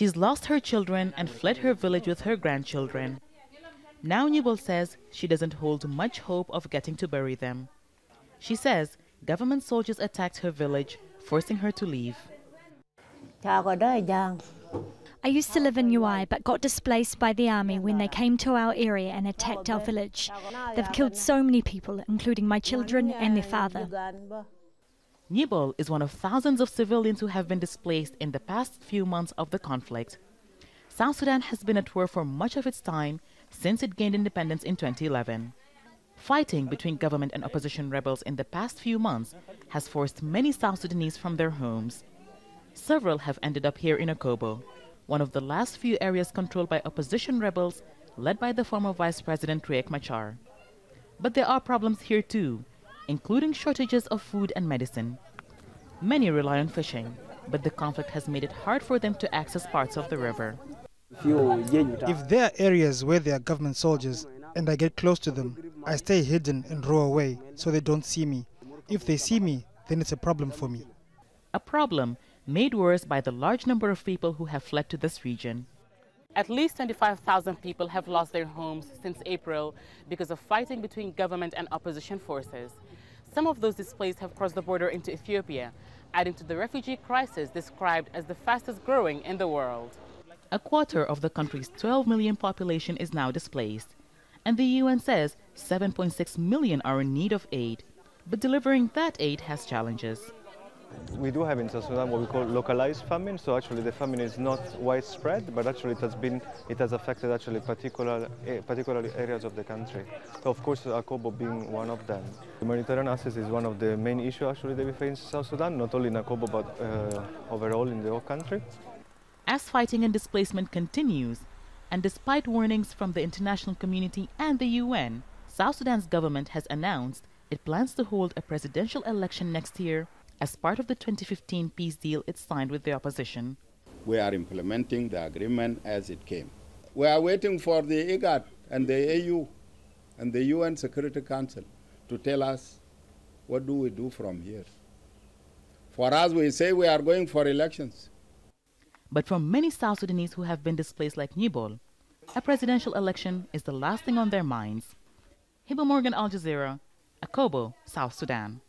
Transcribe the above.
She's lost her children and fled her village with her grandchildren. Now Nibol says she doesn't hold much hope of getting to bury them. She says government soldiers attacked her village, forcing her to leave. I used to live in Ui but got displaced by the army when they came to our area and attacked our village. They've killed so many people, including my children and their father. Nibol is one of thousands of civilians who have been displaced in the past few months of the conflict. South Sudan has been at war for much of its time since it gained independence in 2011. Fighting between government and opposition rebels in the past few months has forced many South Sudanese from their homes. Several have ended up here in Akobo, one of the last few areas controlled by opposition rebels led by the former Vice President Riek Machar. But there are problems here too, including shortages of food and medicine. Many rely on fishing, but the conflict has made it hard for them to access parts of the river. If there are areas where there are government soldiers and I get close to them, I stay hidden and row away so they don't see me. If they see me, then it's a problem for me. A problem made worse by the large number of people who have fled to this region. At least 25,000 people have lost their homes since April because of fighting between government and opposition forces. Some of those displaced have crossed the border into Ethiopia, adding to the refugee crisis described as the fastest growing in the world. A quarter of the country's 12 million population is now displaced, and the UN says 7.6 million are in need of aid. But delivering that aid has challenges. We do have in South Sudan what we call localized famine. So actually the famine is not widespread, but actually it has affected actually particularly areas of the country. So of course Akobo being one of them. Humanitarian access is one of the main issues actually that we face in South Sudan, not only in Akobo but overall in the whole country. As fighting and displacement continues, and despite warnings from the international community and the UN, South Sudan's government has announced it plans to hold a presidential election next year as part of the 2015 peace deal it signed with the opposition. We are implementing the agreement as it came. We are waiting for the IGAD and the AU and the UN Security Council to tell us what do we do from here. For us, we say we are going for elections. But for many South Sudanese who have been displaced like Nibol, a presidential election is the last thing on their minds. Hiba, Al Jazeera, Akobo, South Sudan.